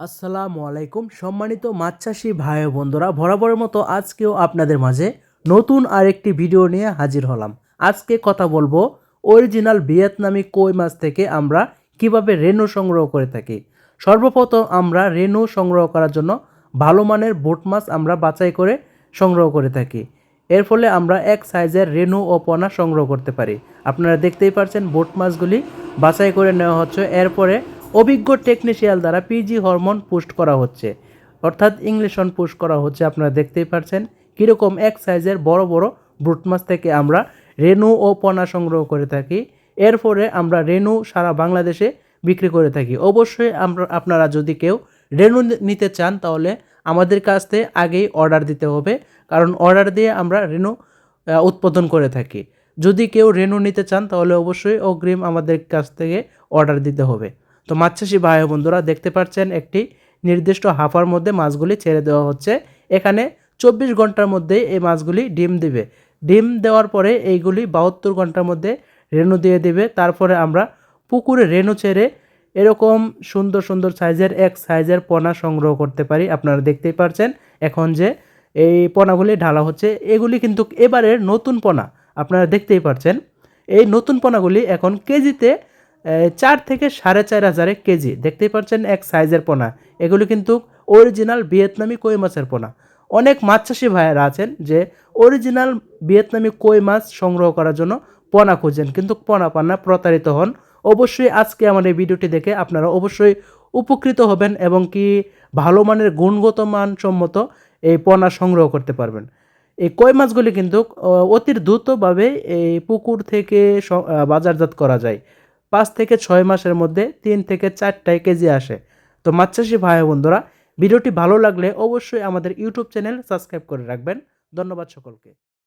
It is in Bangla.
আসসালামু আলাইকুম সম্মানিত মাছ চাষি ভাই ও বন্ধুরা, বরাবরের মতো আজকেও আপনাদের মাঝে নতুন আরেকটি ভিডিও নিয়ে হাজির হলাম। আজকে কথা বলবো অরিজিনাল ভিয়েতনামি কই মাছ থেকে আমরা কিভাবে রেনু সংগ্রহ করে থাকি। সর্বপ্রথম আমরা রেনু সংগ্রহ করার জন্য ভালো মানের বোট মাছ আমরা বাছাই করে সংগ্রহ করে থাকি। এর ফলে আমরা এক সাইজের রেনু ও পোনা সংগ্রহ করতে পারি। আপনারা দেখতেই পাচ্ছেন বোট মাছগুলি বাছাই করে নেওয়া হচ্ছে। এরপরে অভিজ্ঞ টেকনিশিয়াল দ্বারা পিজি হরমোন পুস্ট করা হচ্ছে, অর্থাৎ ইংলিশন পুশ করা হচ্ছে। আপনারা দেখতেই পাচ্ছেন কীরকম এক সাইজের বড় বড় ব্রুট মাছ থেকে আমরা রেনু ও পোনা সংগ্রহ করে থাকি। এরপরে আমরা রেনু সারা বাংলাদেশে বিক্রি করে থাকি। অবশ্যই আপনারা যদি কেউ রেনু নিতে চান তাহলে আমাদের কাছ থেকে আগেই অর্ডার দিতে হবে, কারণ অর্ডার দিয়ে আমরা রেনু উৎপাদন করে থাকি। যদি কেউ রেনু নিতে চান তাহলে অবশ্যই অগ্রিম আমাদের কাছ থেকে অর্ডার দিতে হবে। তো মাছ চাষি ভাই বন্ধুরা দেখতে পাচ্ছেন একটি নির্দিষ্ট হাফার মধ্যে মাছগুলি ছেড়ে দেওয়া হচ্ছে। এখানে 24 ঘন্টার মধ্যে এই মাছগুলি ডিম দিবে। ডিম দেওয়ার পরে এইগুলি 72 ঘন্টার মধ্যে রেনু দিয়ে দিবে। তারপরে আমরা পুকুরে রেনু ছেড়ে এরকম সুন্দর সুন্দর সাইজের এক সাইজের পোনা সংগ্রহ করতে পারি। আপনারা দেখতেই পাচ্ছেন এখন যে এই পোনাগুলি ঢালা হচ্ছে, এগুলি কিন্তু এবারের নতুন পোনা। আপনারা দেখতেই পাচ্ছেন এই নতুন পোনাগুলি এখন কেজিতে 4 থেকে 4,500 কেজি। দেখতেই পাচ্ছেন এক সাইজের পোনা। এগুলো কিন্তু অরিজিনাল ভিয়েতনামি কই মাছের পোনা। অনেক মাছ চাষি ভাইয়েরা আছেন যে অরিজিনাল ভিয়েতনামি কই মাছ সংগ্রহ করার জন্য পোনা খুঁজেন, কিন্তু পোনা পান না, প্রতারিত হন। অবশ্যই আজকে আমার এই ভিডিওটি দেখে আপনারা অবশ্যই উপকৃত হবেন এবং কি ভালো মানের গুণগত মানসম্মত এই পোনা সংগ্রহ করতে পারবেন। এই কই মাছগুলি কিন্তু অতি দ্রুতভাবে এই পুকুর থেকে বাজারজাত করা যায়। 5 থেকে 6 মাসের মধ্যে 3 থেকে 4 কেজি আসে। তো মাছ চাষি ভাই বন্ধুরা, ভিডিওটি ভালো লাগলে অবশ্যই আমাদের ইউটিউব চ্যানেল সাবস্ক্রাইব করে রাখবেন। ধন্যবাদ সকলকে।